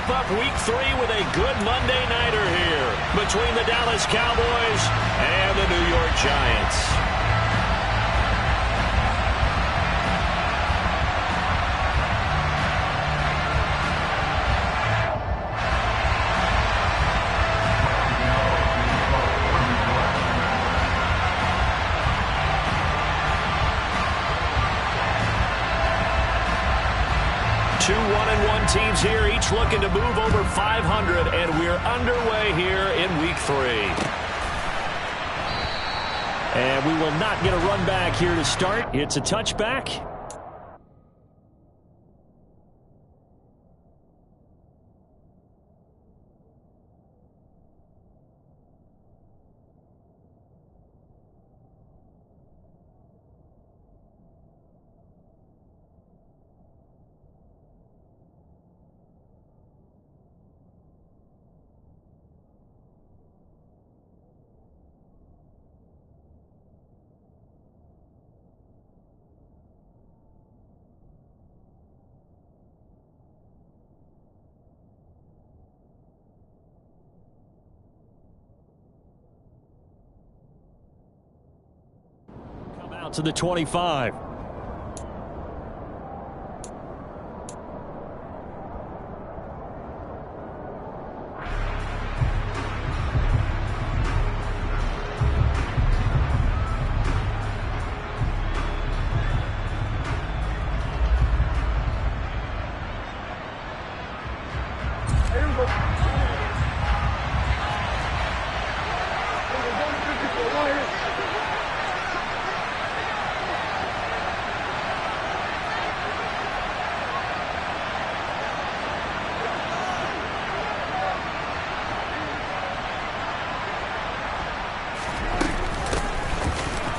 wrap up Week 3 with a good Monday nighter here between the Dallas Cowboys and the New York Giants. Two 1-1 teams here, each looking to move over 500, and we're underway here in Week 3. And we will not get a run back here to start. It's a touchback. Out to the 25.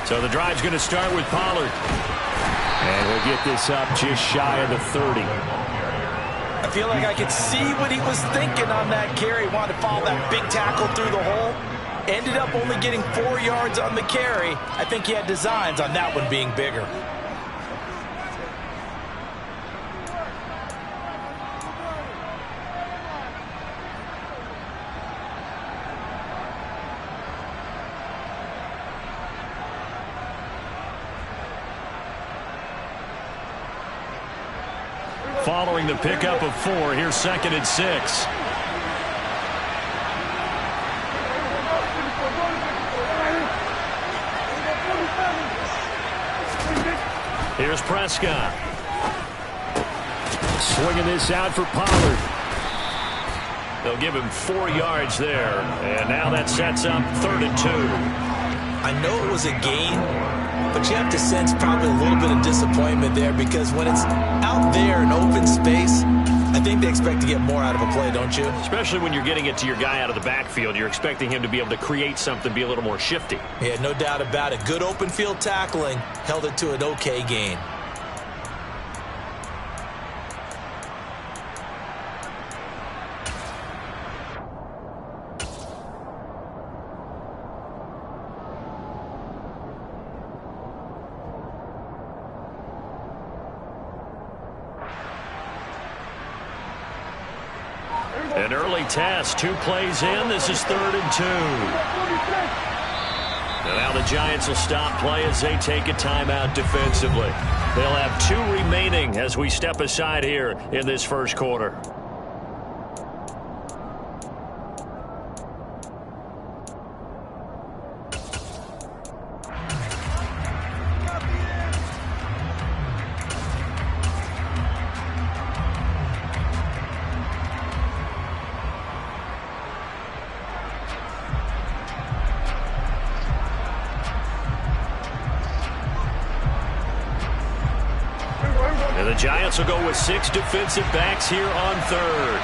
So the drive's going to start with Pollard. And we'll get this up just shy of the 30. I feel like I could see what he was thinking on that carry. Wanted to follow that big tackle through the hole. Ended up only getting 4 yards on the carry. I think he had designs on that one being bigger. Following the pickup of 4, here's 2nd and 6. Here's Prescott. Swinging this out for Pollard. They'll give him 4 yards there. And now that sets up 3rd and 2. I know it was a gain, but you have to sense probably a little bit of disappointment there, because when it's out there in open space, I think they expect to get more out of a play, don't you? Especially when you're getting it to your guy out of the backfield. You're expecting him to be able to create something, be a little more shifty. Yeah, no doubt about it. Good open field tackling, held it to an okay gain. An early test, 2 plays in. This is 3rd and 2. And now the Giants will stop play as they take a timeout defensively. They'll have 2 remaining as we step aside here in this first quarter. And the Giants will go with 6 defensive backs here on 3rd.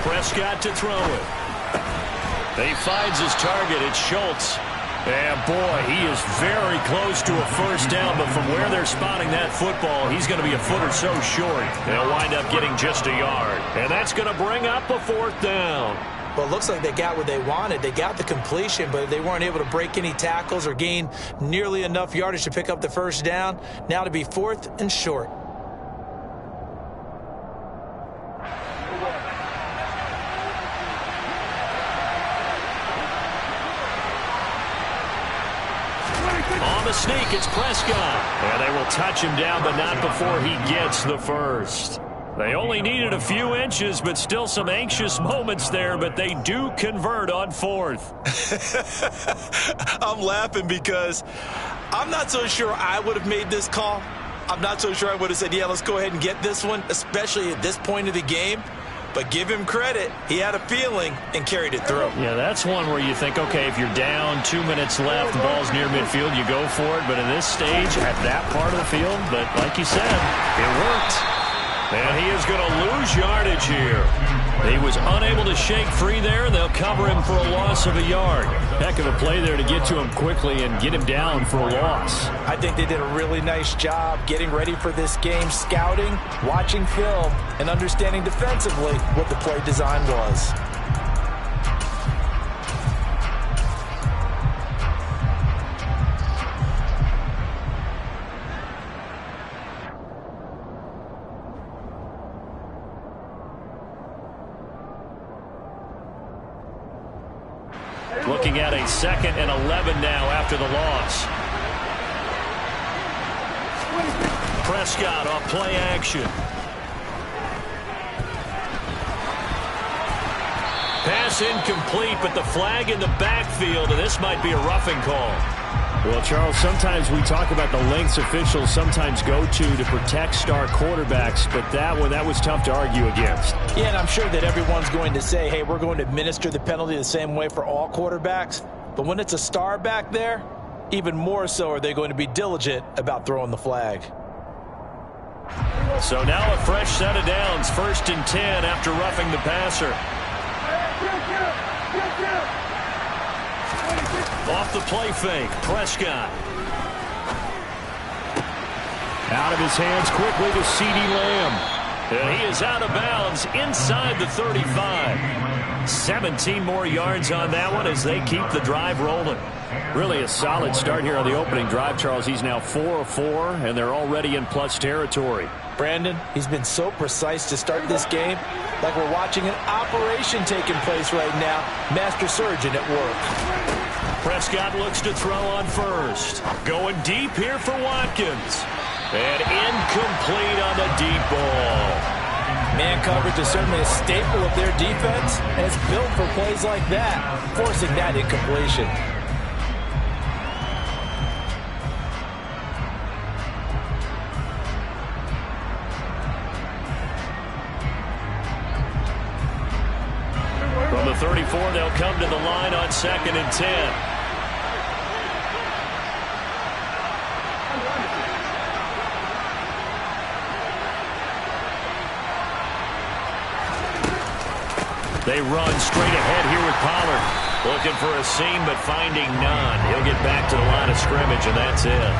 Prescott to throw it. He finds his target. It's Schultz. And, boy, he is very close to a first down, but from where they're spotting that football, he's going to be a foot or so short. They'll wind up getting just a yard. And that's going to bring up a 4th down. Well, it looks like they got what they wanted. They got the completion, but they weren't able to break any tackles or gain nearly enough yardage to pick up the first down. Now to be 4th and short. the sneak. It's Prescott. And they will touch him down, but not before he gets the first. They only needed a few inches, but still some anxious moments there, but they do convert on fourth. I'm laughing because I'm not so sure I would have made this call. I'm not so sure I would have said, yeah, let's go ahead and get this one, especially at this point of the game. But give him credit. He had a feeling and carried it through. Yeah, that's one where you think, okay, if you're down, 2 minutes left, the ball's near midfield, you go for it. But in this stage, at that part of the field, but like you said, it worked. And he is going to lose yardage here. He was unable to shake free there. They'll cover him for a loss of a yard. Heck of a play there to get to him quickly and get him down for a loss. I think they did a really nice job getting ready for this game, scouting, watching film, and understanding defensively what the play design was. Looking at a 2nd and 11 now after the loss. Prescott off play action. Pass incomplete, but the flag in the backfield, and this might be a roughing call. Well, Charles, sometimes we talk about the lengths officials sometimes go to protect star quarterbacks, but that one, that was tough to argue against. Yeah, and I'm sure that everyone's going to say, hey, we're going to administer the penalty the same way for all quarterbacks. But when it's a star back there, even more so are they going to be diligent about throwing the flag. So now a fresh set of downs, 1st and 10 after roughing the passer. Off the play fake, Prescott. Out of his hands quickly to CeeDee Lamb. And he is out of bounds inside the 35. 17 more yards on that one as they keep the drive rolling. Really a solid start here on the opening drive, Charles. He's now 4 of 4, and they're already in plus territory. Brandon, he's been so precise to start this game, like we're watching an operation taking place right now. Master surgeon at work. Prescott looks to throw on first. Going deep here for Watkins. And incomplete on the deep ball. Man coverage is certainly a staple of their defense, and it's built for plays like that, forcing that incompletion. From the 34, they'll come to the line on 2nd and 10. They run straight ahead here with Pollard. Looking for a seam, but finding none. He'll get back to the line of scrimmage, and that's it.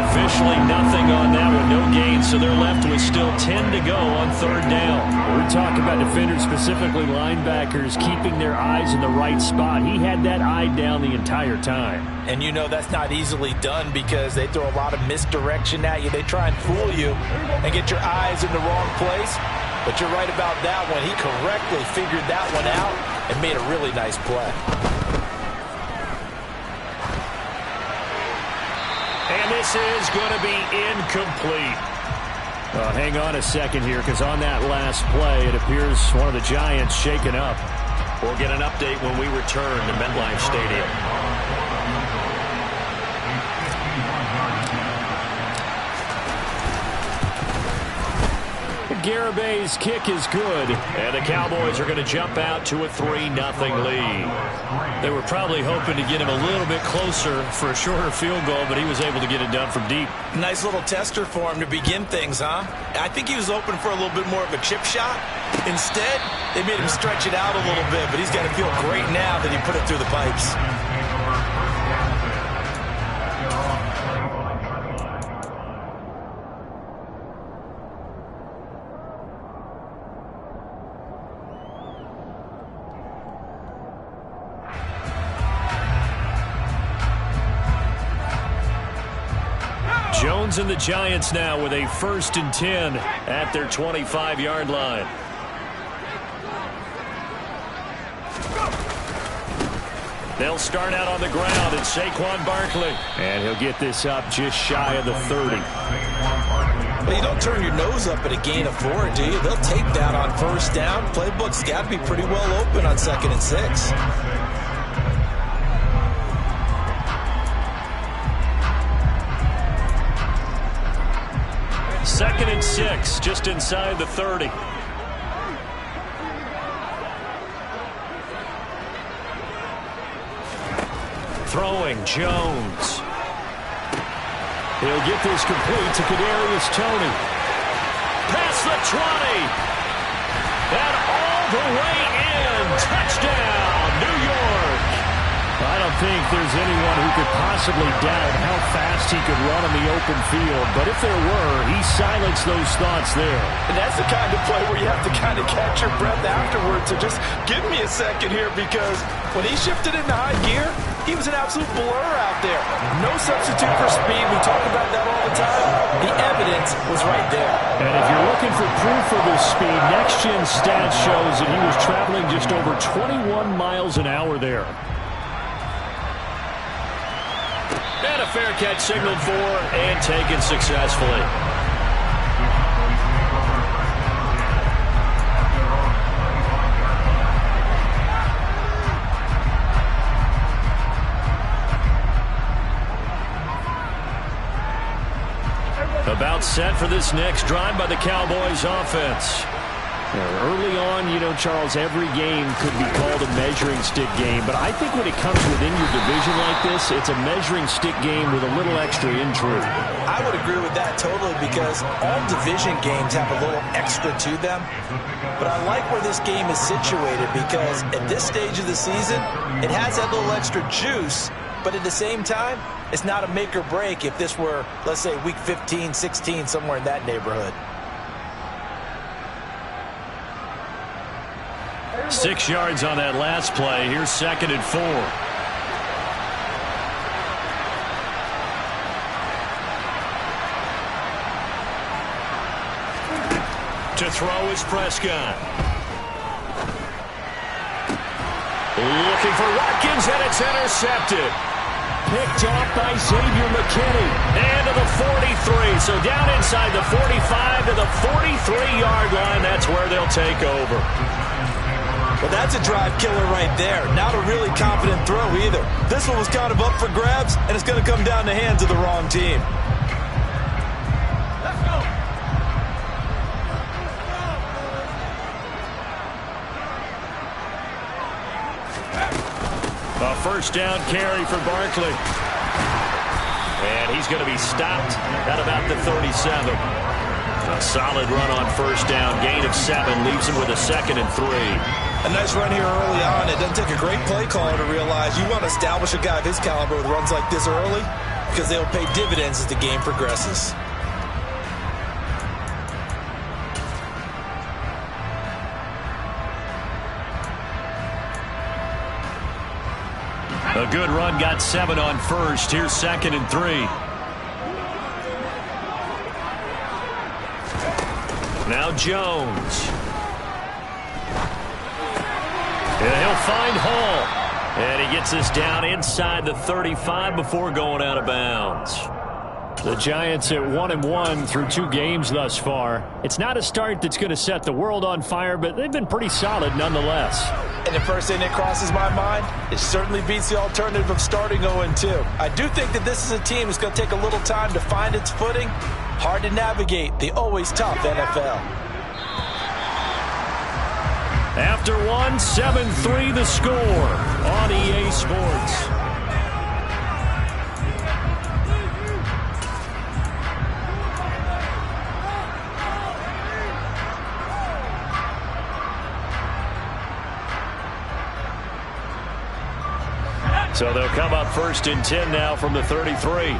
Officially nothing on that one. No gain, so they're left with still 10 to go on 3rd down. We talk about defenders, specifically linebackers, keeping their eyes in the right spot. He had that eye down the entire time. And you know that's not easily done because they throw a lot of misdirection at you. They try and fool you and get your eyes in the wrong place. But you're right about that one. He correctly figured that one out and made a really nice play. And this is going to be incomplete. Hang on a second here, because on that last play, it appears one of the Giants shaken up. We'll get an update when we return to MetLife Stadium. Garabay's kick is good, and the Cowboys are going to jump out to a 3-0 lead. They were probably hoping to get him a little bit closer for a shorter field goal, but he was able to get it done from deep. Nice little tester for him to begin things, huh? I think he was open for a little bit more of a chip shot. Instead, they made him stretch it out a little bit, but he's got to feel great now that he put it through the pipes. Jones and the Giants now with a 1st and 10 at their 25-yard line. They'll start out on the ground, and Saquon Barkley. And he'll get this up just shy of the 30. Well, you don't turn your nose up at a gain of 4, do you? They'll take that on first down. Playbook's got to be pretty well open on 2nd and 6. Second and 6, just inside the 30. Throwing, Jones. He'll get this complete to Kadarius Toney. Past the 20. And all the way in. Touchdown, New York. I don't think there's anyone who could possibly doubt how fast he could run in the open field. But if there were, he silenced those thoughts there. And that's the kind of play where you have to kind of catch your breath afterwards. So just give me a second here, because when he shifted into high gear, he was an absolute blur out there. No substitute for speed. We talk about that all the time. The evidence was right there. And if you're looking for proof of his speed, Next Gen Stats shows that he was traveling just over 21 miles an hour there. And a fair catch signaled for and taken successfully. About set for this next drive by the Cowboys offense. Early on, you know, Charles, every game could be called a measuring stick game. But I think when it comes within your division like this, it's a measuring stick game with a little extra intrigue. I would agree with that totally, because all division games have a little extra to them. But I like where this game is situated, because at this stage of the season, it has that little extra juice. But at the same time, it's not a make or break if this were, let's say, week 15, 16, somewhere in that neighborhood. 6 yards on that last play. Here's 2nd and 4. To throw is Prescott. Looking for Watkins, and it's intercepted. Picked off by Xavier McKinney. And to the 43. So down inside the 45 to the 43-yard line. That's where they'll take over. Well, that's a drive killer right there. Not a really confident throw either. This one was kind of up for grabs, and it's going to come down the hands of the wrong team. Let's go. A first down carry for Barkley. And he's going to be stopped at about the 37. A solid run on first down. Gain of 7 leaves him with a 2nd and 3. A nice run here early on. It doesn't take a great play caller to realize you want to establish a guy of his caliber with runs like this early, because they'll pay dividends as the game progresses. A good run, got 7 on first. Here's 2nd and 3. Now Jones. And he'll find Hall. And he gets this down inside the 35 before going out of bounds. The Giants at 1-1 through 2 games thus far. It's not a start that's going to set the world on fire, but they've been pretty solid nonetheless. And the first thing that crosses my mind, it certainly beats the alternative of starting 0-2. I do think that this is a team that's going to take a little time to find its footing. Hard to navigate the always tough NFL. After 1, 7-3 the score on EA Sports. So they'll come up 1st and 10 now from the 33.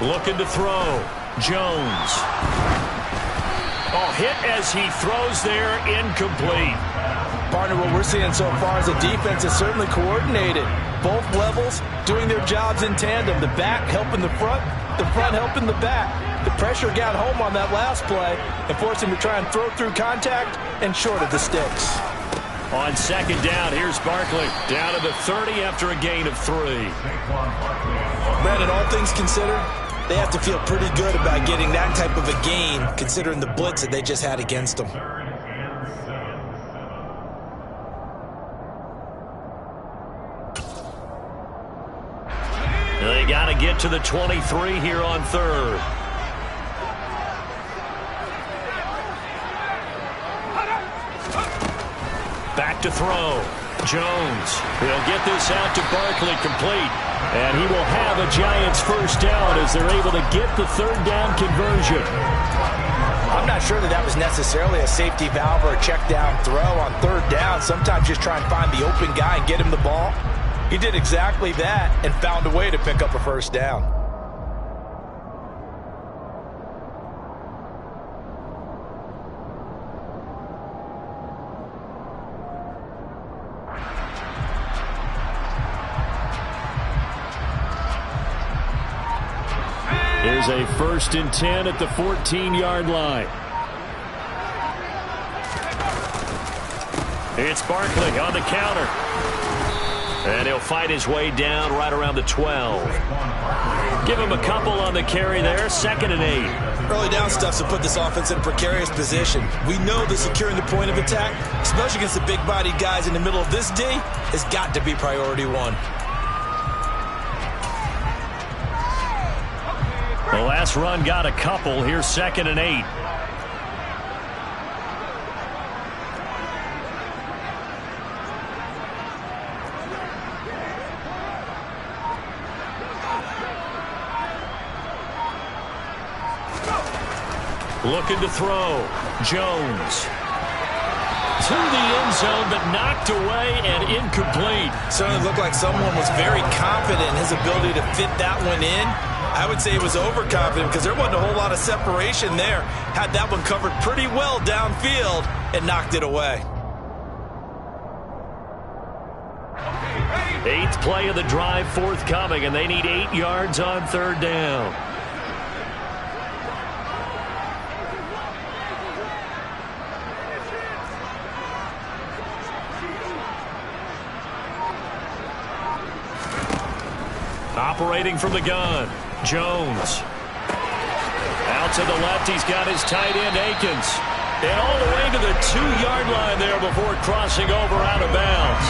Looking to throw. Jones. Oh, hit as he throws there, incomplete. Partner, what we're seeing so far is the defense is certainly coordinated. Both levels doing their jobs in tandem. The back helping the front helping the back. The pressure got home on that last play and forced him to try and throw through contact and short of the sticks. On second down, here's Barkley. Down to the 30 after a gain of 3. Brandon, all things considered, they have to feel pretty good about getting that type of a gain, considering the blitz that they just had against them. They got to get to the 23 here on third. Back to throw. Jones. He'll get this out to Barkley, complete. And he will have a Giants first down as they're able to get the third down conversion. I'm not sure that was necessarily a safety valve or a check down throw on third down. Sometimes just try and find the open guy and get him the ball. He did exactly that and found a way to pick up a first down. Here's a 1st and 10 at the 14-yard line. It's Barkley on the counter. And he'll fight his way down right around the 12. Give him a couple on the carry there. 2nd and 8. Early down stuff to put this offense in a precarious position. We know that securing the point of attack, especially against the big-bodied guys in the middle of this D, has got to be priority 1. The last run got a couple. Here's 2nd and 8. Looking to throw. Jones. To the end zone, but knocked away and incomplete. Certainly looked like someone was very confident in his ability to fit that one in. I would say he was overconfident because there wasn't a whole lot of separation there. Had that one covered pretty well downfield and knocked it away. 8th play of the drive forthcoming, and they need 8 yards on third down. Operating from the gun, Jones. Out to the left, he's got his tight end, Akins. And all the way to the 2-yard line there before crossing over out of bounds.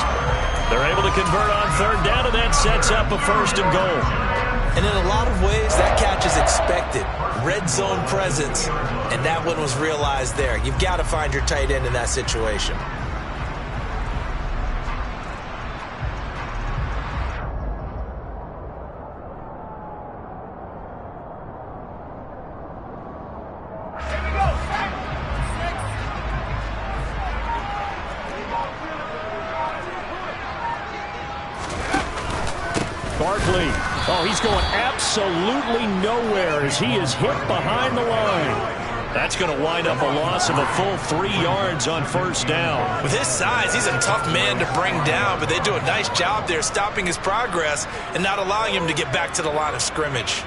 They're able to convert on third down, and that sets up a 1st and goal. And in a lot of ways, that catch is expected. Red zone presence, and that one was realized there. You've got to find your tight end in that situation. Barkley. Oh, he's going absolutely nowhere as he is hit behind the line. That's going to wind up a loss of a full 3 yards on first down. With his size, he's a tough man to bring down, but they do a nice job there stopping his progress and not allowing him to get back to the line of scrimmage.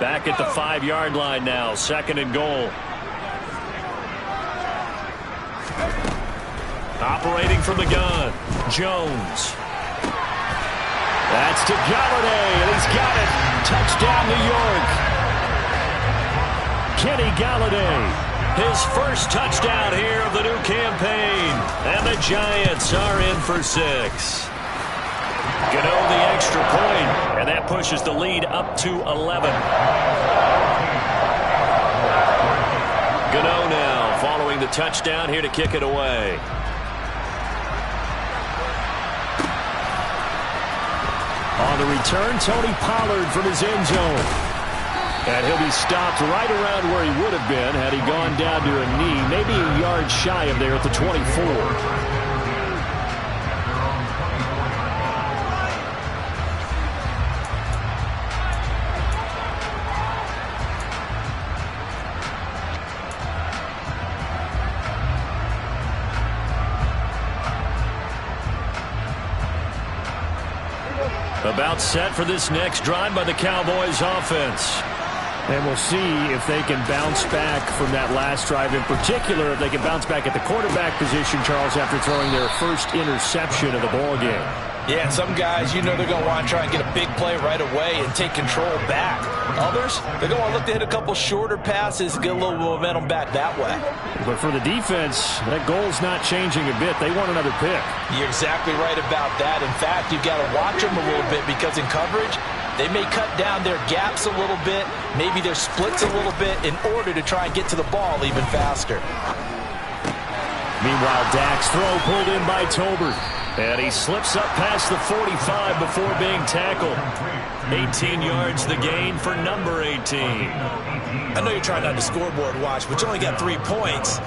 Back at the 5-yard line now, 2nd and goal. Operating from the gun, Jones. That's to Galladay, and he's got it. Touchdown, New York. Kenny Galladay, his first touchdown here of the new campaign. And the Giants are in for 6. Gano the extra point, and that pushes the lead up to 11. Gano now following the touchdown here to kick it away. On the return, Tony Pollard from his end zone. And he'll be stopped right around where he would have been had he gone down to a knee, maybe a yard shy of there at the 24. About set for this next drive by the Cowboys offense. And we'll see if they can bounce back from that last drive. In particular, if they can bounce back at the quarterback position, Charles, after throwing their first interception of the ball game. Yeah, and some guys, you know they're going to want to try and get a big play right away and take control back. Others, they're going to look to hit a couple shorter passes and get a little momentum back that way. But for the defense, that goal's not changing a bit. They want another pick. You're exactly right about that. In fact, you've got to watch them a little bit because in coverage, they may cut down their gaps a little bit, maybe their splits a little bit in order to try and get to the ball even faster. Meanwhile, Dak's throw pulled in by Tolbert. And he slips up past the 45 before being tackled. 18 yards the gain for number 18. I know you're trying not to scoreboard watch, but you only got 3 points.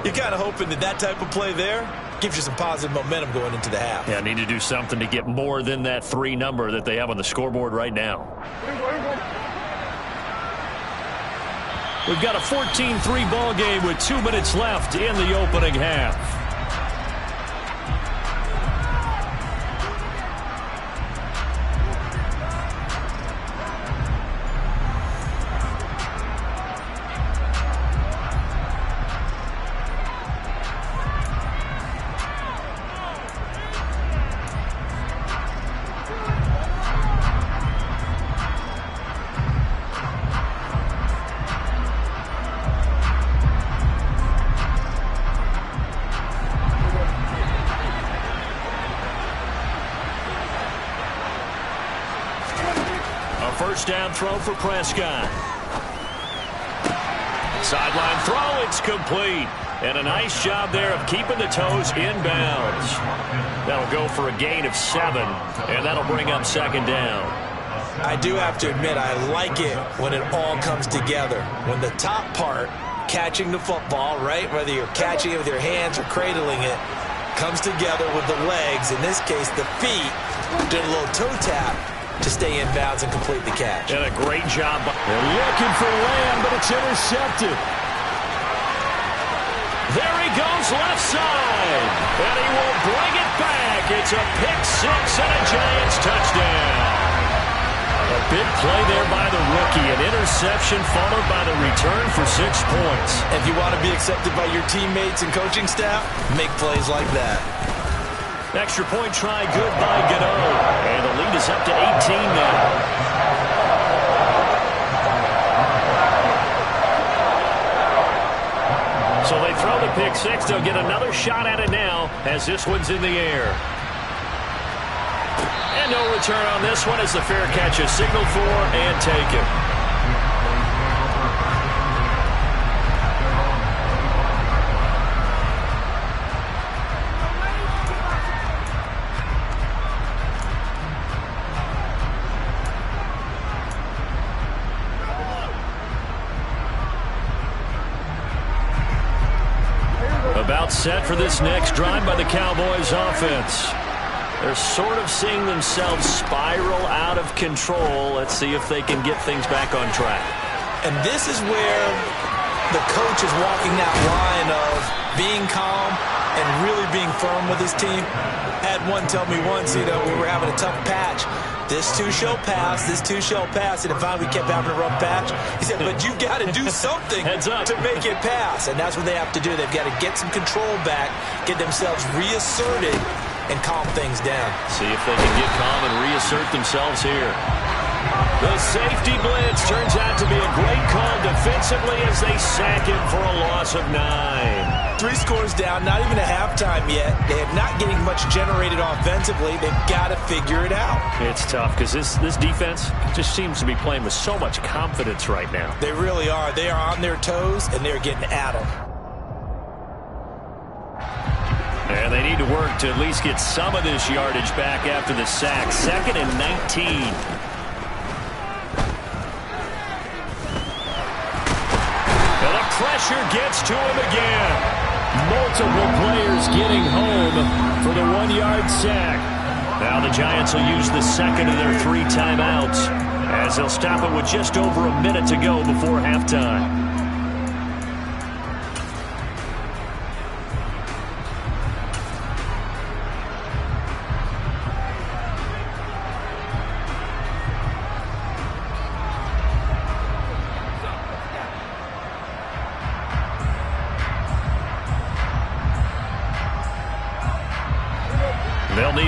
You're kind of hoping that that type of play there gives you some positive momentum going into the half. Yeah, need to do something to get more than that 3 number that they have on the scoreboard right now. We've got a 14-3 ball game with 2 minutes left in the opening half. First down throw for Prescott. Sideline throw, it's complete. And a nice job there of keeping the toes inbounds. That'll go for a gain of 7, and that'll bring up second down. I do have to admit, I like it when it all comes together. When the top part, catching the football, right, whether you're catching it with your hands or cradling it, comes together with the legs, in this case the feet, did a little toe tap to stay in bounds and complete the catch. And a great job. They're looking for Lamb, but it's intercepted. There he goes left side. And he will bring it back. It's a pick 6 and a Giants touchdown. A big play there by the rookie. An interception followed by the return for 6 points. If you want to be accepted by your teammates and coaching staff, make plays like that. Extra point try good by Gano. And the lead is up to 18 now. So they throw the pick 6. They'll get another shot at it now as this one's in the air. And no return on this one as the fair catch is signaled for and taken. About set for this next drive by the Cowboys offense. They're sort of seeing themselves spiral out of control. Let's see if they can get things back on track. And this is where the coach is walking that line of being calm and really being firm with his team. I had one tell me once, we were having a tough patch. This too shall pass, this too shall pass. And finally we kept having a rough patch. He said, but you've got to do something to make it pass. And that's what they have to do. They've got to get some control back, get themselves reasserted, and calm things down. See if they can get calm and reassert themselves here. The safety blitz turns out to be a great call defensively as they sack him for a loss of 9. 3 scores down, not even a halftime yet. They are not getting much generated offensively. They've got to figure it out. It's tough because this defense just seems to be playing with so much confidence right now. They really are. They are on their toes, and they're getting at them. And they need to work to at least get some of this yardage back after the sack. 2nd and 19. Pressure gets to him again. Multiple players getting home for the 1-yard sack. Now the Giants will use the second of their 3 timeouts as they'll stop it with just over a minute to go before halftime.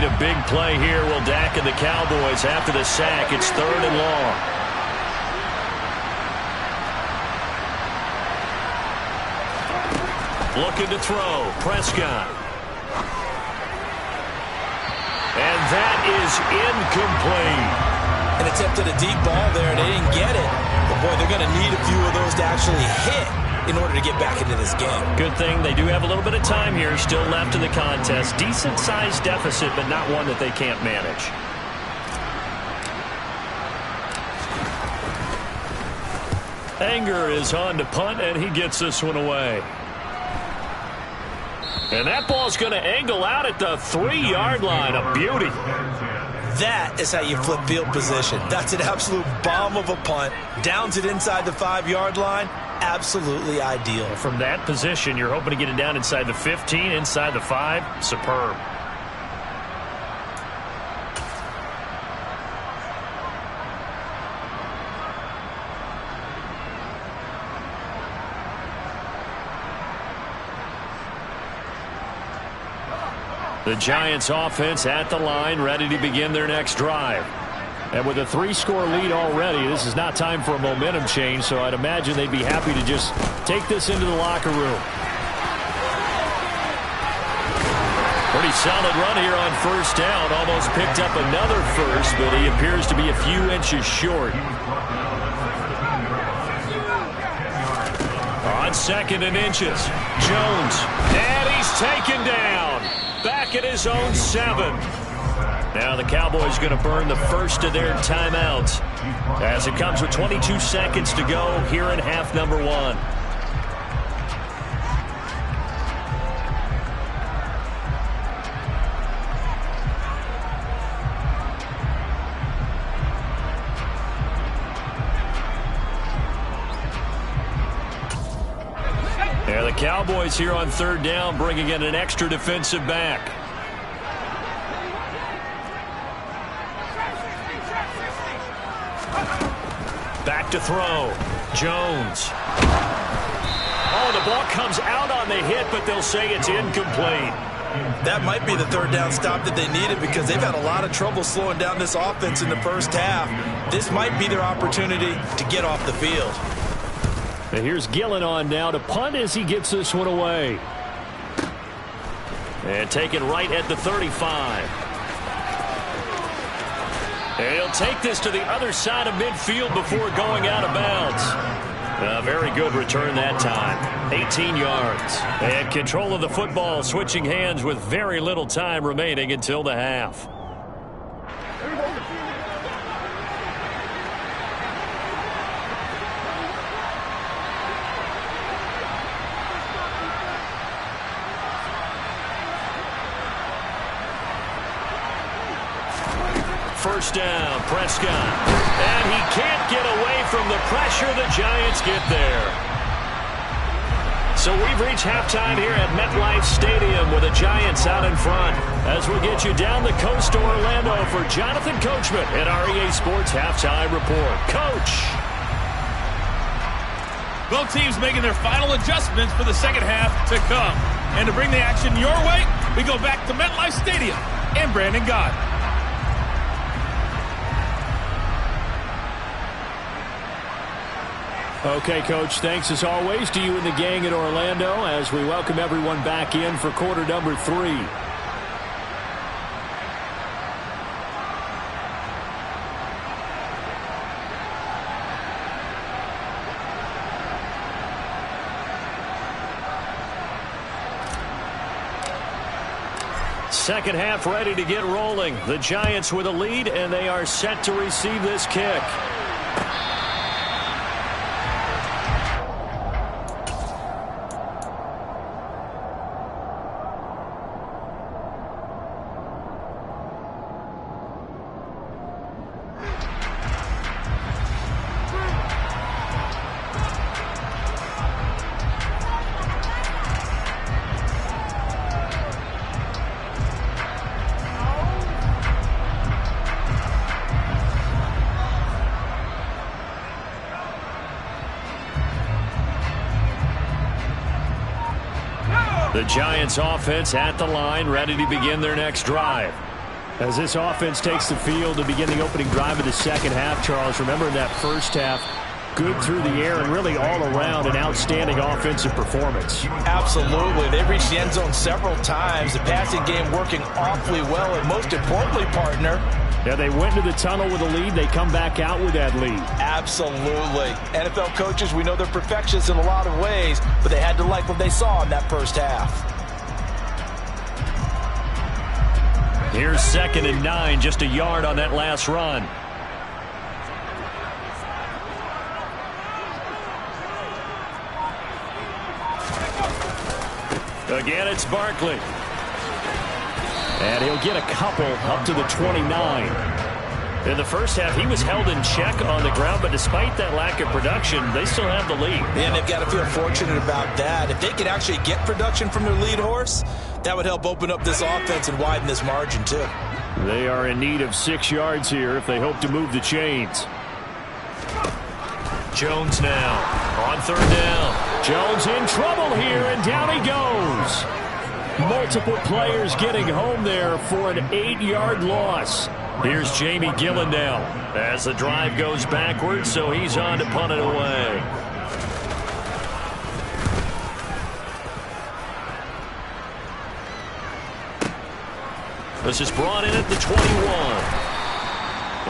need a big play here. Will Dak and the Cowboys after the sack. It's 3rd and long. Looking to throw. Prescott. And that is incomplete. An attempt at a deep ball there, and they didn't get it. But, boy, they're going to need a few of those to actually hit in order to get back into this game. Good thing they do have a little bit of time here still left in the contest. Decent-sized deficit, but not one that they can't manage. Anger is on to punt, and he gets this one away. And that ball's going to angle out at the 3-yard line. A beauty. That is how you flip field position. That's an absolute bomb of a punt. Downs it inside the 5-yard line. Absolutely ideal. From that position, you're hoping to get it down inside the 15, inside the 5. Superb. The Giants offense at the line, ready to begin their next drive. And with a 3-score lead already, this is not time for a momentum change, so I'd imagine they'd be happy to just take this into the locker room. Pretty solid run here on 1st down. Almost picked up another first, but he appears to be a few inches short. On 2nd and inches, Jones. And he's taken down. Back at his own 7. Now the Cowboys going to burn the first of their timeouts as it comes with 22 seconds to go here in half number 1. There the Cowboys here on 3rd down, bringing in an extra defensive back. Back to throw. Jones. Oh, the ball comes out on the hit, but they'll say it's incomplete. That might be the 3rd down stop that they needed because they've had a lot of trouble slowing down this offense in the first half. This might be their opportunity to get off the field. And here's Gillen on now to punt as he gets this one away. And taken right at the 35. And he'll take this to the other side of midfield before going out of bounds. A very good return that time. 18 yards. And control of the football switching hands with very little time remaining until the half. First down, Prescott. And he can't get away from the pressure. The Giants get there. So we've reached halftime here at MetLife Stadium with the Giants out in front. As we get you down the coast to Orlando for Jonathan Coachman at our EA Sports Halftime Report. Coach. Both teams making their final adjustments for the second half to come. And to bring the action your way, we go back to MetLife Stadium and Brandon Gott. Okay, Coach, thanks as always to you and the gang in Orlando as we welcome everyone back in for quarter number 3. Second half ready to get rolling. The Giants with a lead, and they are set to receive this kick. The Giants offense at the line, ready to begin their next drive. As this offense takes the field to begin the opening drive of the second half, Charles, remember in that first half, good through the air and really all around an outstanding offensive performance. Absolutely. They reached the end zone several times. The passing game working awfully well, and most importantly, partner, yeah, they went to the tunnel with a lead. They come back out with that lead. Absolutely. NFL coaches, we know they're perfectionists in a lot of ways, but they had to like what they saw in that first half. Here's 2nd and 9, just a yard on that last run. Again, it's Barkley. And he'll get a couple up to the 29. In the first half, he was held in check on the ground, but despite that lack of production, they still have the lead. And they've got to feel fortunate about that. If they could actually get production from their lead horse, that would help open up this offense and widen this margin, too. They are in need of 6 yards here if they hope to move the chains. Jones now on 3rd down. Jones in trouble here, and down he goes. Multiple players getting home there for an 8-yard loss. Here's Jamie Gillandale as the drive goes backwards, so he's on to punt it away. This is brought in at the 21.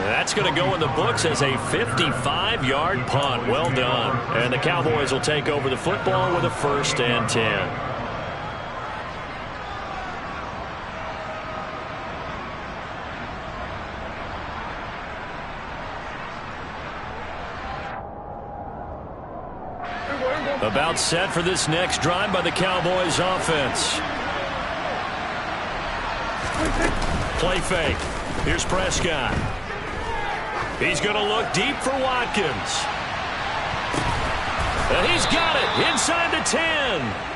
That's going to go in the books as a 55-yard punt. Well done. And the Cowboys will take over the football with a 1st and 10. About set for this next drive by the Cowboys offense. Play fake. Here's Prescott. He's going to look deep for Watkins. And he's got it inside the 10.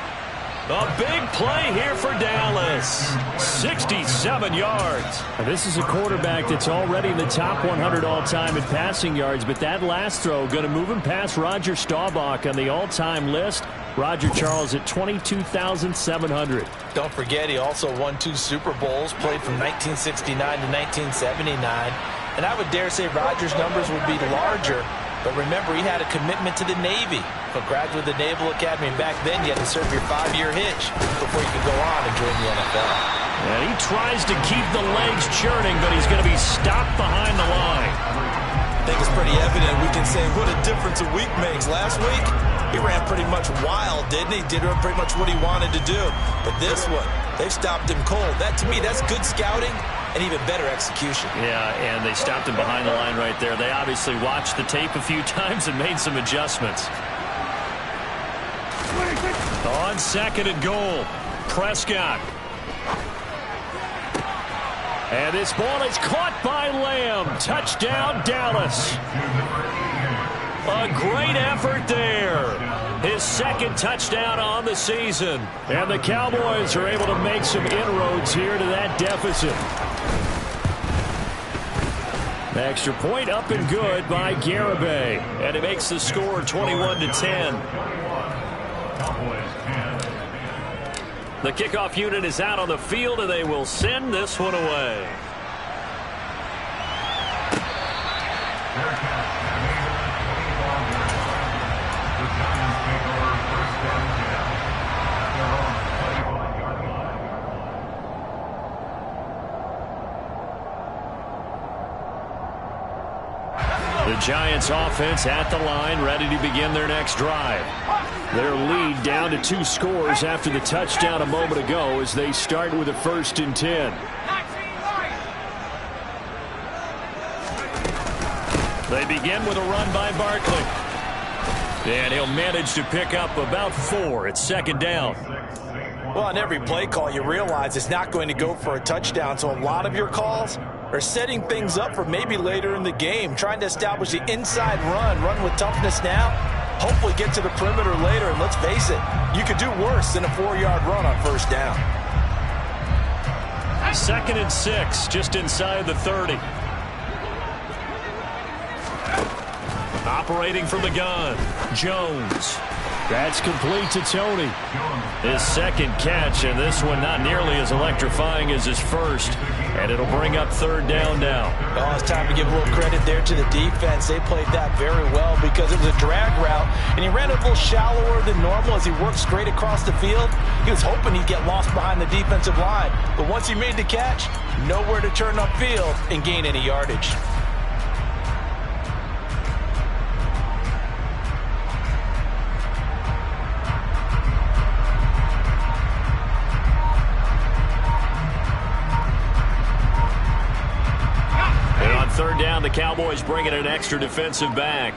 A big play here for Dallas. 67 yards. Now, this is a quarterback that's already in the top 100 all-time in passing yards, but that last throw going to move him past Roger Staubach on the all-time list. Roger Charles at 22,700. Don't forget, he also won 2 Super Bowls, played from 1969 to 1979. And I would dare say Roger's numbers would be larger. But remember, he had a commitment to the Navy. A graduate of the Naval Academy. And back then, you had to serve your 5-year hitch before you could go on and join the NFL. And he tries to keep the legs churning, but he's going to be stopped behind the line. I think it's pretty evident. We can say what a difference a week makes. Last week, he ran pretty much wild, didn't he? Did pretty much what he wanted to do. But this one, they stopped him cold. That, to me, that's good scouting and even better execution. Yeah, and they stopped him behind the line right there. They obviously watched the tape a few times and made some adjustments. On 2nd and goal, Prescott. And this ball is caught by Lamb. Touchdown, Dallas. A great effort there. His 2nd touchdown on the season. And the Cowboys are able to make some inroads here to that deficit. The extra point up and good by Garibay. And it makes the score 21-10. The kickoff unit is out on the field, and they will send this one away. The Giants offense at the line, ready to begin their next drive. Their lead down to 2 scores after the touchdown a moment ago as they start with a 1st and 10. They begin with a run by Barkley. And he'll manage to pick up about 4 at 2nd down. Well, on every play call, you realize it's not going to go for a touchdown. So a lot of your calls are setting things up for maybe later in the game, trying to establish the inside run with toughness now, hopefully get to the perimeter later. And let's face it, you could do worse than a 4-yard run on 1st down. 2nd and 6, just inside the 30. Operating from the gun, Jones. That's complete to Tony. His 2nd catch, and this one not nearly as electrifying as his first. And it'll bring up third down now. Oh, it's time to give a little credit there to the defense. They played that very well because it was a drag route, and he ran a little shallower than normal as he worked straight across the field. He was hoping he'd get lost behind the defensive line, but once he made the catch, nowhere to turn upfield and gain any yardage. Third down, the Cowboys bring in an extra defensive back.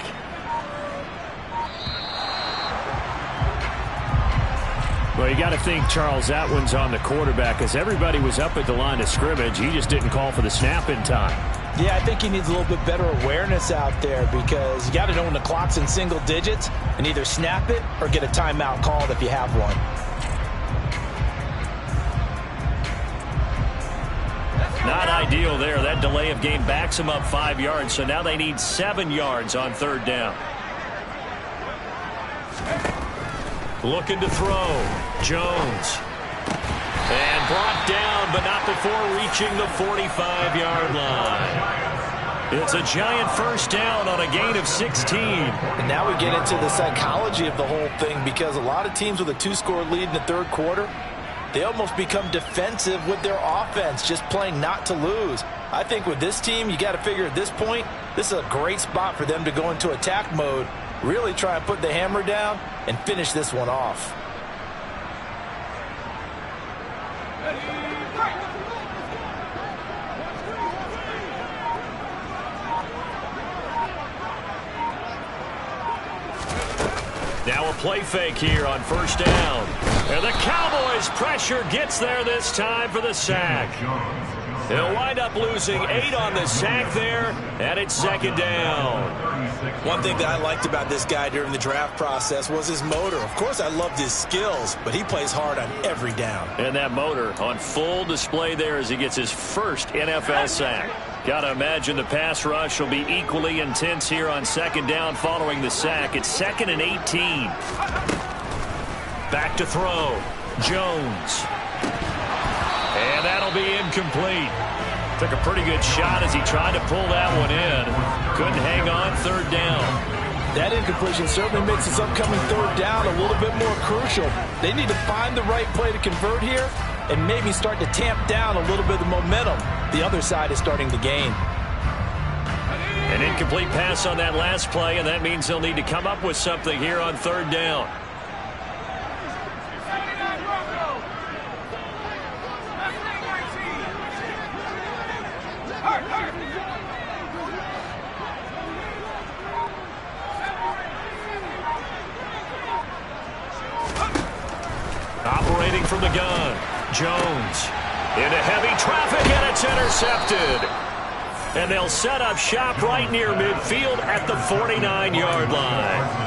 Well, you got to think, Charles, that one's on the quarterback as everybody was up at the line of scrimmage. He just didn't call for the snap in time. Yeah, I think he needs a little bit better awareness out there because you got to know when the clock's in single digits and either snap it or get a timeout called if you have one. Not ideal there. That delay of game backs them up 5 yards, so now they need 7 yards on third down. Looking to throw. Jones. And brought down, but not before reaching the 45-yard line. It's a giant first down on a gain of 16. And now we get into the psychology of the whole thing because a lot of teams with a 2-score lead in the third quarter, they almost become defensive with their offense, just playing not to lose. I think with this team, you got to figure at this point, this is a great spot for them to go into attack mode, really try and put the hammer down and finish this one off. Now a play fake here on first down. And the Cowboys' pressure gets there this time for the sack. They'll wind up losing 8 on the sack there, and it's second down. One thing that I liked about this guy during the draft process was his motor. Of course, I loved his skills, but he plays hard on every down. And that motor on full display there as he gets his first NFL sack. Got to imagine the pass rush will be equally intense here on second down following the sack. It's 2nd and 18. Back to throw. Jones. And that'll be incomplete. Took a pretty good shot as he tried to pull that one in. Couldn't hang on third down. That incompletion certainly makes this upcoming third down a little bit more crucial. They need to find the right play to convert here and maybe start to tamp down a little bit of the momentum the other side is starting to gain. An incomplete pass on that last play, and that means they'll need to come up with something here on third down. Operating from the gun, Jones into heavy traffic, and it's intercepted. And they'll set up shop right near midfield at the 49-yard line.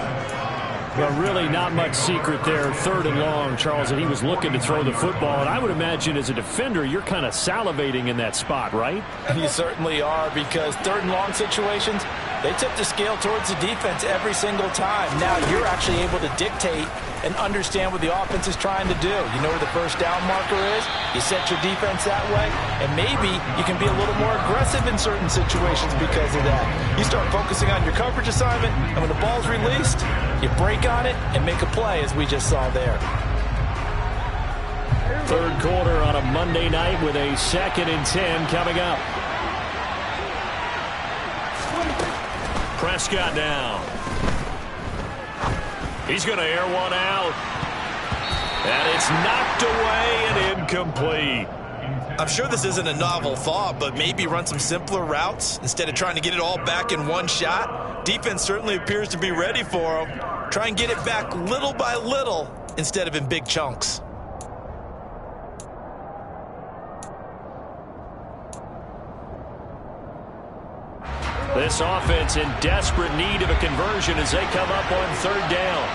Well, really not much secret there. 3rd and long, Charles, and he was looking to throw the football. And I would imagine as a defender, you're kind of salivating in that spot, right? You certainly are, because 3rd and long situations, they tip the scale towards the defense every single time. Now you're actually able to dictate and understand what the offense is trying to do. You know where the first down marker is. You set your defense that way, and maybe you can be a little more aggressive in certain situations because of that. You start focusing on your coverage assignment, and when the ball's released, you break on it and make a play, as we just saw there. Third quarter on a Monday night with a 2nd and 10 coming up. Prescott now. He's going to air one out. And it's knocked away and incomplete. I'm sure this isn't a novel thought, but maybe run some simpler routes instead of trying to get it all back in one shot. Defense certainly appears to be ready for him. Try and get it back little by little instead of in big chunks. This offense in desperate need of a conversion as they come up on third down.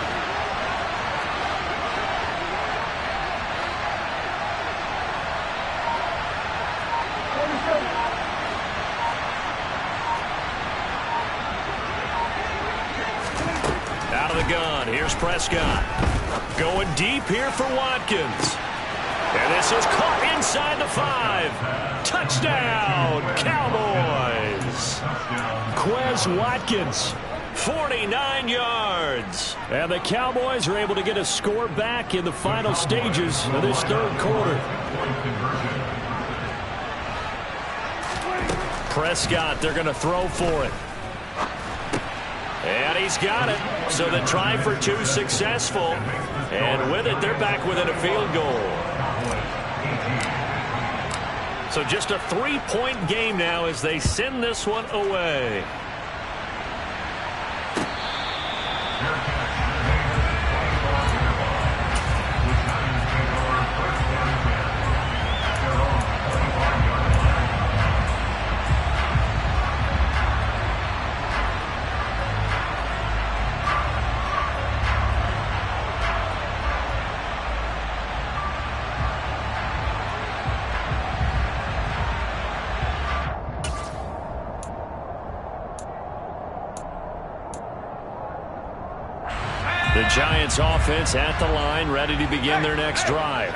Out of the gun, here's Prescott. Going deep here for Watkins. And this is caught inside the 5. Touchdown, Cowboys. Quez Watkins. 49 yards. And the Cowboys are able to get a score back in the final stages of this third quarter. Prescott, they're going to throw for it. And he's got it. So the try for 2 successful. And with it, they're back within a field goal. So just a 3-point game now as they send this one away. The Giants offense at the line, ready to begin their next drive.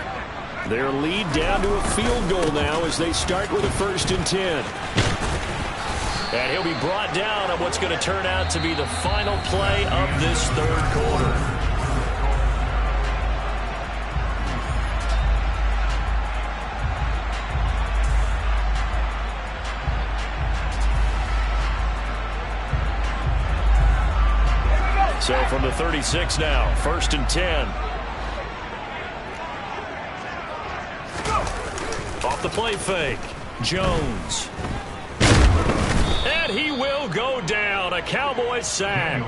Their lead down to a field goal now as they start with a 1st and 10. And he'll be brought down on what's going to turn out to be the final play of this third quarter. So from the 36 now, 1st and 10. Off the play fake, Jones. And he will go down, a Cowboys sack.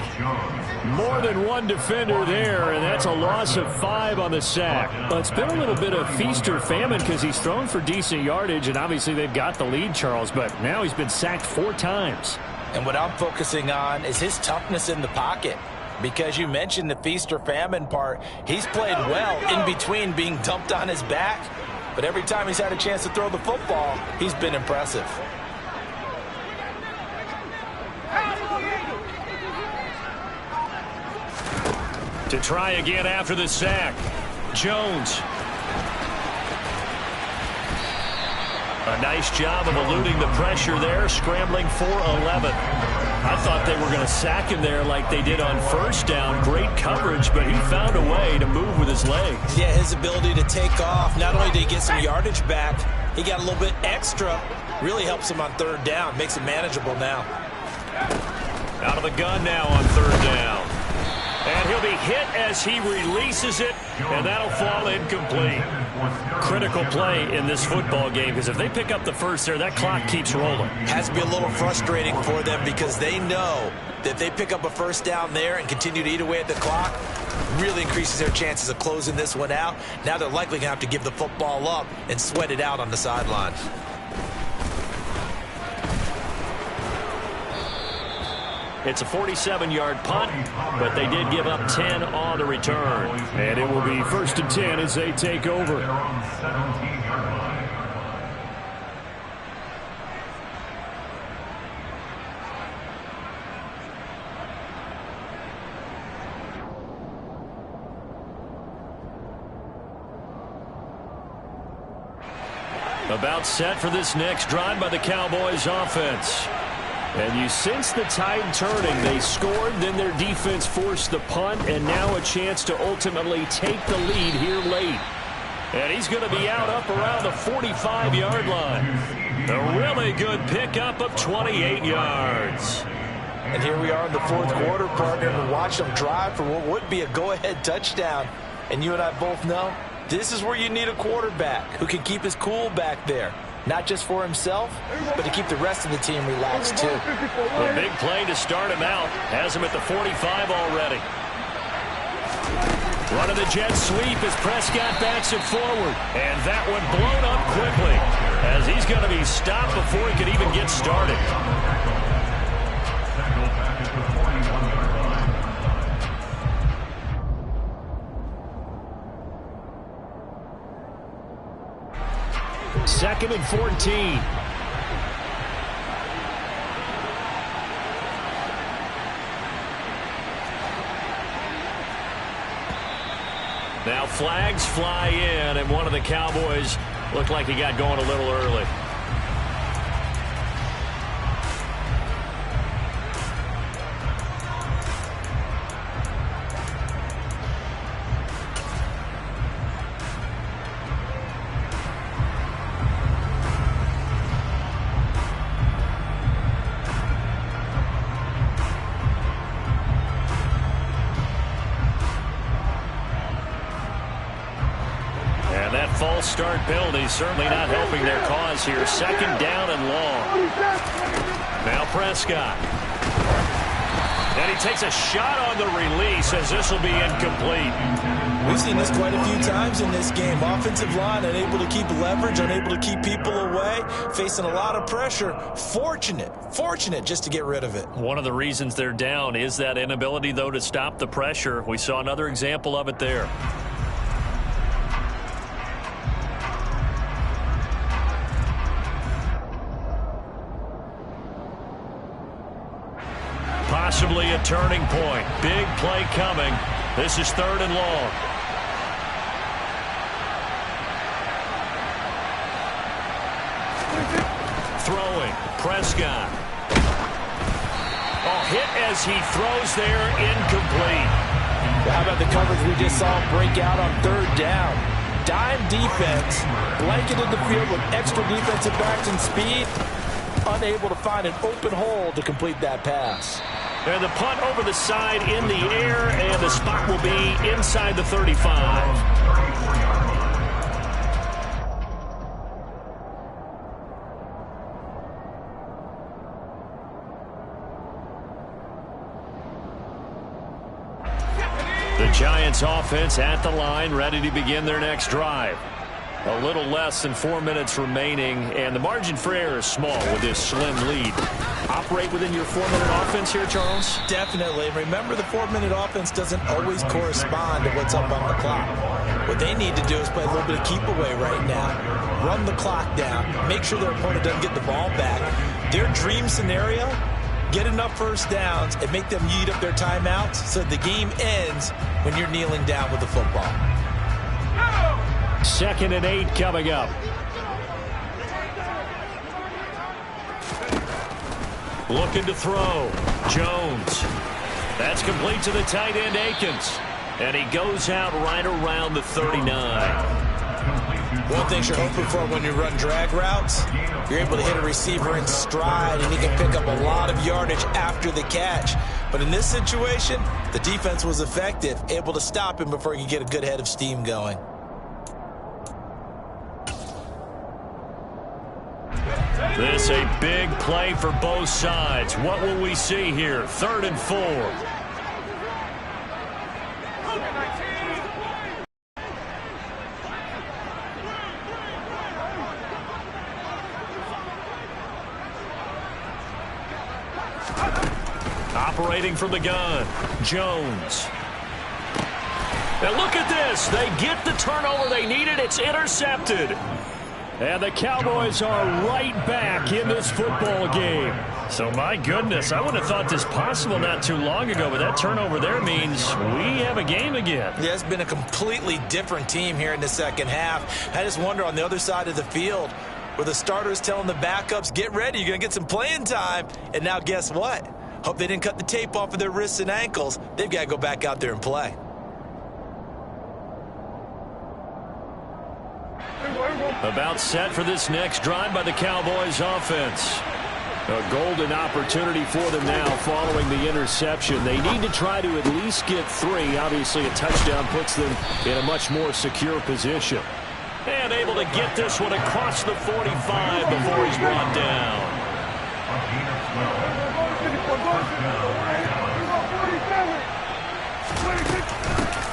More than one defender there, and that's a loss of 5 on the sack. Well, it's been a little bit of feast or famine because he's thrown for decent yardage, and obviously they've got the lead, Charles, but now he's been sacked 4 times. And what I'm focusing on is his toughness in the pocket. Because you mentioned the feast or famine part, he's played well in between being dumped on his back. But every time he's had a chance to throw the football, he's been impressive. To try again after the sack, Jones. A nice job of eluding the pressure there, scrambling for 11. I thought they were going to sack him there like they did on 1st down. Great coverage, but he found a way to move with his legs. Yeah, his ability to take off. Not only did he get some yardage back, he got a little bit extra. Really helps him on 3rd down. Makes it manageable now. Out of the gun now on 3rd down. And he'll be hit as he releases it, and that'll fall incomplete. Critical play in this football game, because if they pick up the 1st there, that clock keeps rolling. Has to be a little frustrating for them because they know that if they pick up a 1st down there and continue to eat away at the clock, really increases their chances of closing this one out. Now they're likely going to have to give the football up and sweat it out on the sideline. It's a 47-yard punt, but they did give up 10 on the return. And it will be 1st and 10 as they take over. About set for this next drive by the Cowboys offense. And you sense the tide turning. They scored, then their defense forced the punt, and now a chance to ultimately take the lead here late. And he's going to be out up around the 45-yard line. A really good pickup of 28 yards. And here we are in the 4th quarter, partner, and watch them drive for what would be a go-ahead touchdown. And you and I both know this is where you need a quarterback who can keep his cool back there. Not just for himself, but to keep the rest of the team relaxed, too. A big play to start him out. Has him at the 45 already. Running the jet sweep as Prescott backs it forward. And that one blown up quickly as he's going to be stopped before he can even get started. Second and 14. Now flags fly in, and one of the Cowboys looked like he got going a little early. False start penalty certainly not helping their cause here. Second down and long. Now Prescott. And he takes a shot on the release as this will be incomplete. We've seen this quite a few times in this game. Offensive line unable to keep leverage, unable to keep people away, facing a lot of pressure. Fortunate just to get rid of it. One of the reasons they're down is that inability, though, to stop the pressure. We saw another example of it there. Possibly a turning point. Big play coming. This is 3rd and long. Throwing. Prescott. Oh, hit as he throws there. Incomplete. How about the coverage we just saw break out on 3rd down? Dime defense. Blanketed the field with extra defensive backs and speed. Unable to find an open hole to complete that pass. And the punt over the side in the air, and the spot will be inside the 35. The Giants offense at the line, ready to begin their next drive. A little less than 4 minutes remaining, and the margin for error is small with this slim lead. Operate within your 4-minute offense here, Charles? Definitely. Remember, the 4-minute offense doesn't always correspond to what's up on the clock. What they need to do is play a little bit of keep away right now. Run the clock down. Make sure their opponent doesn't get the ball back. Their dream scenario, get enough first downs and make them eat up their timeouts so the game ends when you're kneeling down with the football. 2nd and 8 coming up. Looking to throw. Jones. That's complete to the tight end, Akins. And he goes out right around the 39. One thing you're hoping for when you run drag routes, you're able to hit a receiver in stride, and he can pick up a lot of yardage after the catch. But in this situation, the defense was effective, able to stop him before he could get a good head of steam going. This a big play for both sides. What will we see here? 3rd and 4. Operating from the gun, Jones. Now look at this. They get the turnover they needed. It's intercepted. And the Cowboys are right back in this football game. So, my goodness, I would have thought this possible not too long ago, but that turnover there means we have a game again. Yeah, it's been a completely different team here in the second half. I just wonder on the other side of the field, where the starters telling the backups, get ready, you're going to get some playing time. And now guess what? Hope they didn't cut the tape off of their wrists and ankles. They've got to go back out there and play. About set for this next drive by the Cowboys offense. A golden opportunity for them now following the interception. They need to try to at least get 3. Obviously, a touchdown puts them in a much more secure position. And able to get this one across the 45 before he's brought down.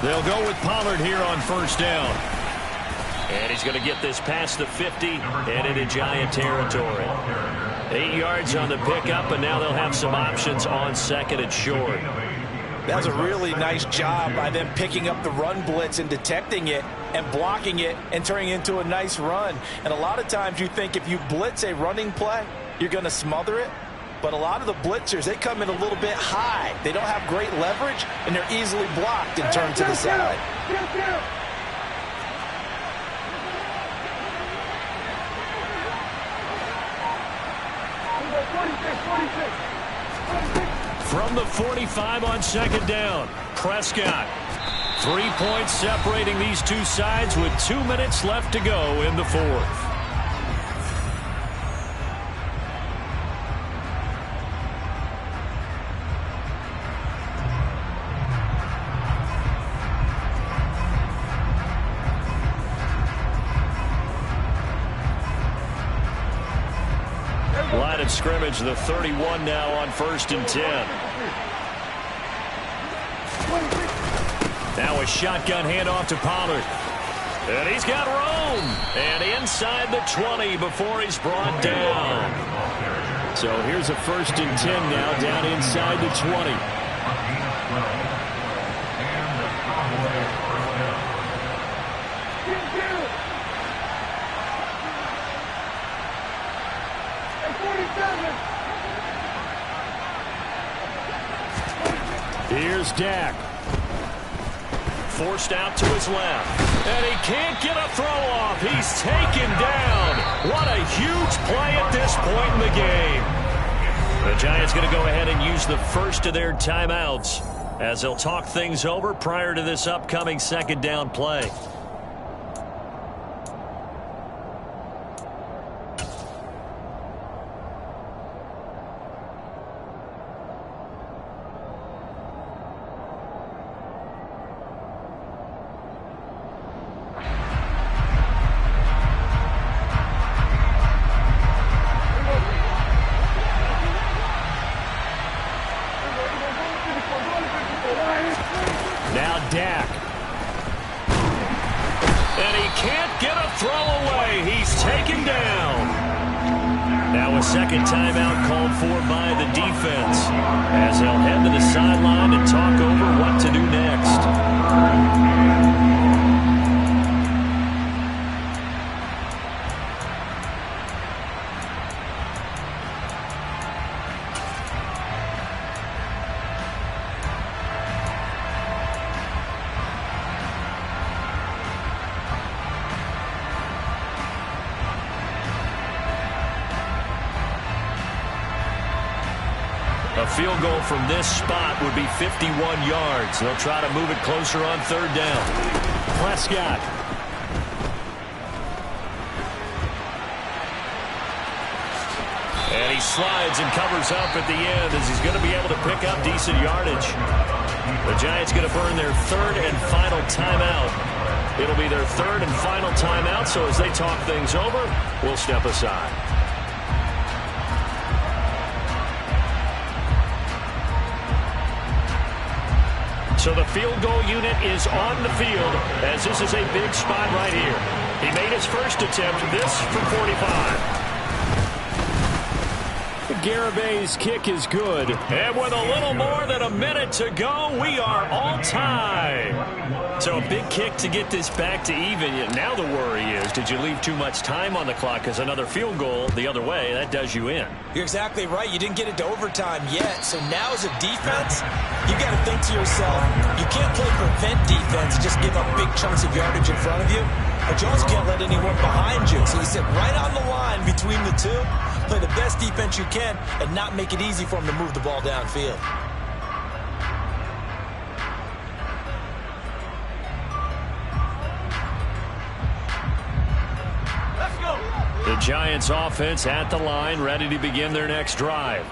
They'll go with Pollard here on 1st down. And he's going to get this past the 50 and into Giant territory. 8 yards on the pickup, and now they'll have some options on 2nd and short. That was a really nice job by them picking up the run blitz and detecting it and blocking it and turning it into a nice run. And a lot of times you think if you blitz a running play, you're going to smother it. But a lot of the blitzers, they come in a little bit high. They don't have great leverage, and they're easily blocked and turned to the side. From the 45 on second down, Prescott. 3 points separating these two sides with 2 minutes left to go in the fourth. Line of scrimmage, the 31 now on 1st and 10. Now a shotgun handoff to Pollard. And he's got room. And inside the 20 before he's brought down. So here's a 1st and 10 now down inside the 20. Here's Dak. Forced out to his left. And he can't get a throw off. He's taken down. What a huge play at this point in the game. The Giants going to go ahead and use the first of their timeouts as they'll talk things over prior to this upcoming second down play. Now Dak. And he can't get a throw away. He's taken down. Now a second timeout called for by the defense as they'll head to the sideline and talk over what to do next. A field goal from this spot would be 51 yards. They'll try to move it closer on 3rd down. Prescott. And he slides and covers up at the end as he's going to be able to pick up decent yardage. The Giants going to burn their 3rd and final timeout. It'll be their 3rd and final timeout, so as they talk things over, we'll step aside. So the field goal unit is on the field as this is a big spot right here. He made his first attempt, this from 45. Garibay's kick is good. And with a little more than a minute to go, we are all tied. So a big kick to get this back to even. Now the worry is, did you leave too much time on the clock? Because another field goal the other way, that does you in. You're exactly right. You didn't get it to overtime yet. So now as a defense, you got to think to yourself, you can't play prevent defense, just give up big chunks of yardage in front of you. But you also can't let anyone behind you. So you sit right on the line between the two, play the best defense you can, and not make it easy for them to move the ball downfield. The Giants offense at the line, ready to begin their next drive.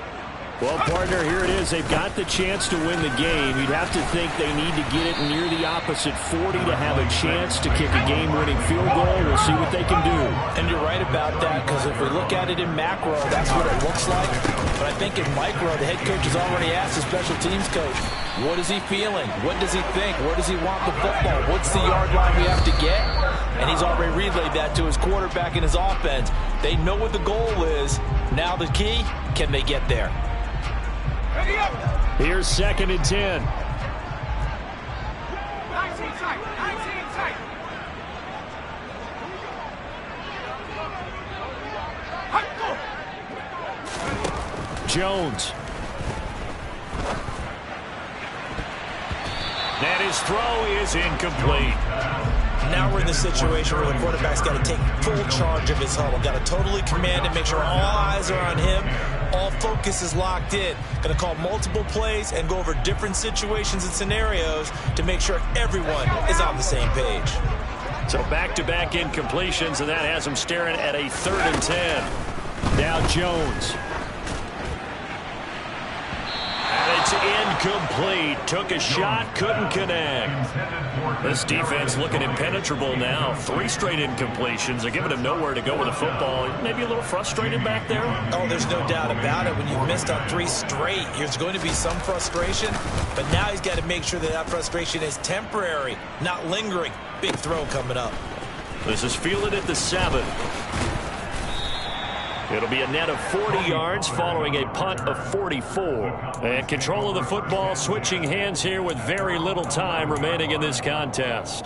Well, partner, here it is. They've got the chance to win the game. You'd have to think they need to get it near the opposite 40 to have a chance to kick a game-winning field goal. We'll see what they can do. And you're right about that, because if we look at it in macro, that's what it looks like. But I think in micro, the head coach has already asked the special teams coach, what is he feeling? What does he think? Where does he want the football? What's the yard line we have to get? And he's already relayed that to his quarterback and his offense. They know what the goal is. Now the key, can they get there? Here's 2nd and 10. Jones. And his throw is incomplete. Now we're in the situation where the quarterback's got to take full charge of his huddle. Got to totally command it, make sure all eyes are on him. all focus is locked in. Going to call multiple plays and go over different situations and scenarios to make sure everyone is on the same page. So back-to-back incompletions, and that has him staring at a 3rd and 10. Now Jones. And it's incomplete. Took a shot, couldn't connect. This defense looking impenetrable now. 3 straight incompletions. They're giving him nowhere to go with the football. Maybe a little frustrated back there. Oh, there's no doubt about it. When you've missed on 3 straight, there's going to be some frustration. But now he's got to make sure that that frustration is temporary, not lingering. Big throw coming up. This is fielded at the 7. It'll be a net of 40 yards following a punt of 44. And control of the football switching hands here with very little time remaining in this contest.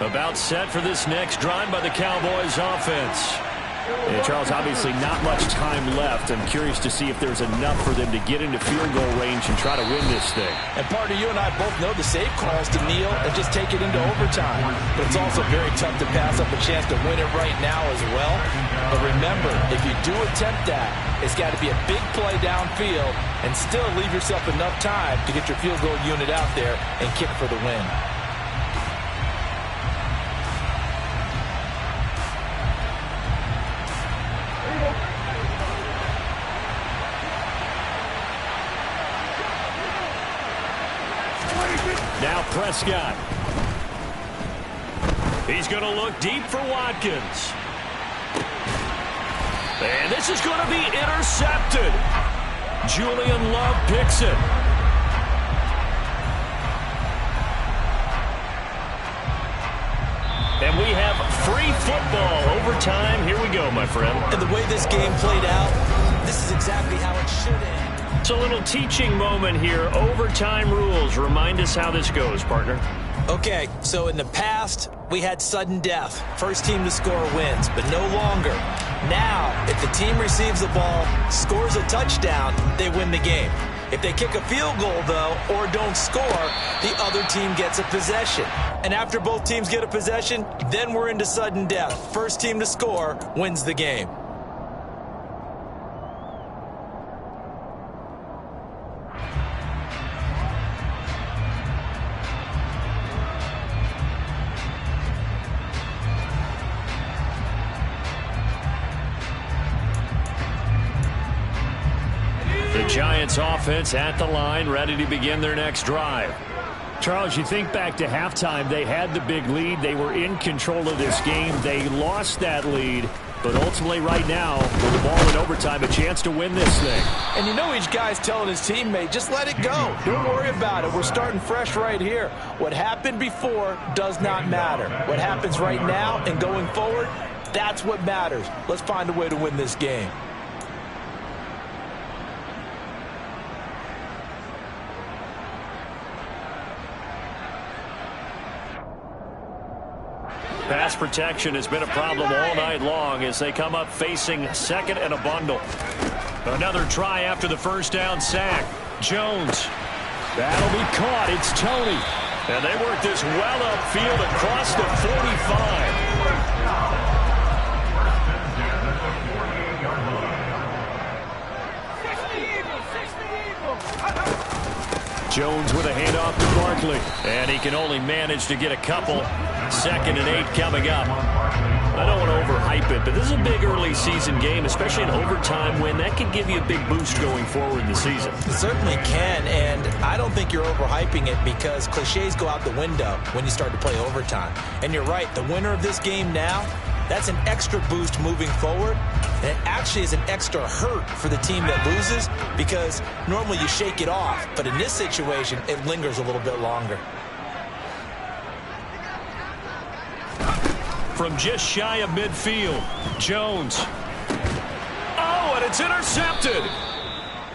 About set for this next drive by the Cowboys offense. Yeah, Charles, obviously not much time left. I'm curious to see if there's enough for them to get into field goal range and try to win this thing. And partner, you and I both know the safe calls to kneel and just take it into overtime. But it's also very tough to pass up a chance to win it right now as well. But remember, if you do attempt that, it's got to be a big play downfield and still leave yourself enough time to get your field goal unit out there and kick for the win. Now Prescott. He's going to look deep for Watkins. And this is going to be intercepted. Julian Love picks it. And we have free football overtime. Here we go, my friend. And the way this game played out, this is exactly how it should end. It's a little teaching moment here. Overtime rules. Remind us how this goes, partner. Okay, so in the past, we had sudden death. First team to score wins, but no longer. Now, if the team receives the ball, scores a touchdown, they win the game. If they kick a field goal, though, or don't score, the other team gets a possession. And after both teams get a possession, then we're into sudden death. First team to score wins the game. Giants offense at the line, ready to begin their next drive. Charles, you think back to halftime, they had the big lead. They were in control of this game. They lost that lead. But ultimately right now, with the ball in overtime, a chance to win this thing. And you know each guy's telling his teammate, just let it go. Don't worry about it. We're starting fresh right here. What happened before does not matter. What happens right now and going forward, that's what matters. Let's find a way to win this game. Pass protection has been a problem all night long as they come up facing second and a bundle. Another try after the first down sack. Jones. That'll be caught. It's Tony. And they work this well upfield across the 45. Jones with a handoff to Barkley. And he can only manage to get a couple. 2nd and 8 coming up. I don't want to overhype it, but this is a big early season game, especially an overtime win. That could give you a big boost going forward in the season. It certainly can, and I don't think you're overhyping it because cliches go out the window when you start to play overtime. And you're right, the winner of this game now, that's an extra boost moving forward. And it actually is an extra hurt for the team that loses because normally you shake it off. But in this situation, it lingers a little bit longer. From just shy of midfield, Jones. Oh, and it's intercepted.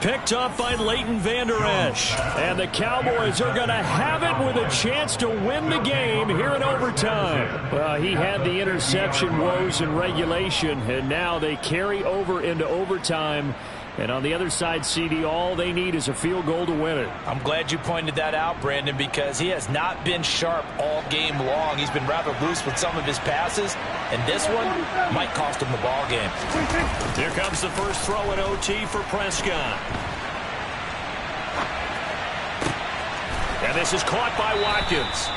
Picked up by Leighton Vander Esch. And the Cowboys are going to have it with a chance to win the game here in overtime. Well, he had the interception woes in regulation, and now they carry over into overtime And on the other side, CD, all they need is a field goal to win it. I'm glad you pointed that out, Brandon, because he has not been sharp all game long. He's been rather loose with some of his passes, and this one might cost him the ball game. Here comes the first throw in OT for Prescott. And this is caught by Watkins.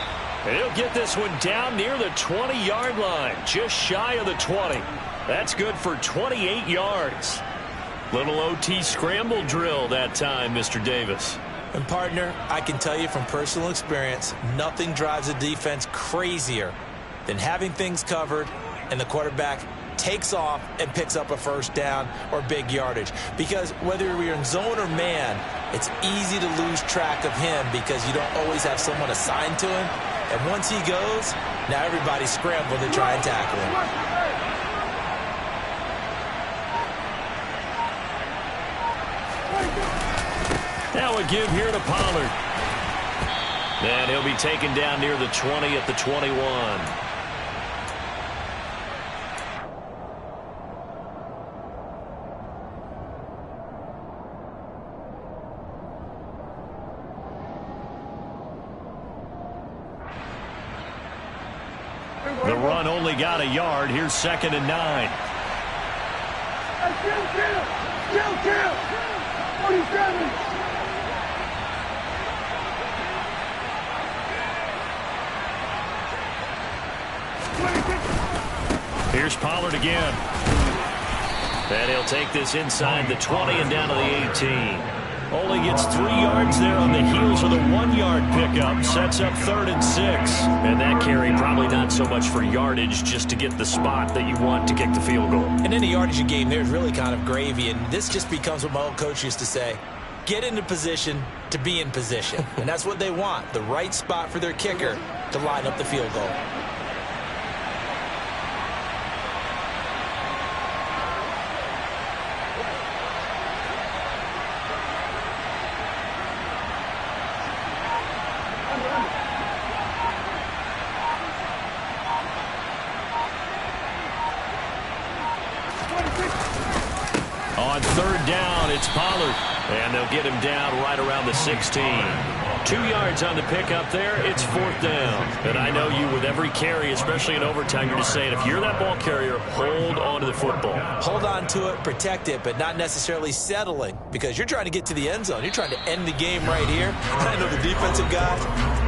And he'll get this one down near the 20-yard line, just shy of the 20. That's good for 28 yards. Little OT scramble drill that time, Mr. Davis. And, partner, I can tell you from personal experience, nothing drives a defense crazier than having things covered and the quarterback takes off and picks up a first down or big yardage. Because whether you're in zone or man, it's easy to lose track of him because you don't always have someone assigned to him. And once he goes, now everybody's scrambling to try and tackle him. Now a give here to Pollard. And he'll be taken down near the 20 at the 21. The run only got a yard. Here's 2nd and 9. Kill! 47! Here's Pollard again. And he'll take this inside the 20 and down to the 18. Only gets 3 yards there on the heels of the 1-yard pickup. Sets up 3rd and 6. And that carry probably not so much for yardage, just to get the spot that you want to kick the field goal. And in a yardage game, there's really kind of gravy. And this just becomes what my old coach used to say. Get into position to be in position. And that's what they want, the right spot for their kicker to line up the field goal. On 3rd down, it's Pollard. And they'll get him down right around the 16. 2 yards on the pickup there. It's 4th down. And I know you, with every carry, especially in overtime, you're just saying, if you're that ball carrier, hold on to the football. Hold on to it, protect it, but not necessarily settling, because you're trying to get to the end zone. You're trying to end the game right here. And I know the defensive guys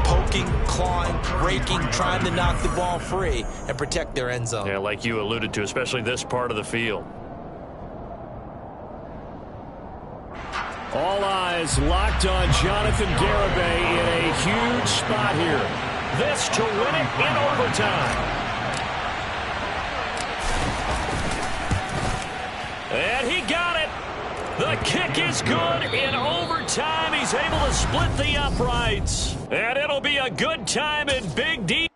poking, clawing, raking, trying to knock the ball free and protect their end zone. Yeah, like you alluded to, especially this part of the field. All eyes locked on Jonathan Garibay in a huge spot here. This to win it in overtime. And he got it. The kick is good in overtime. He's able to split the uprights. And it'll be a good time in Big D.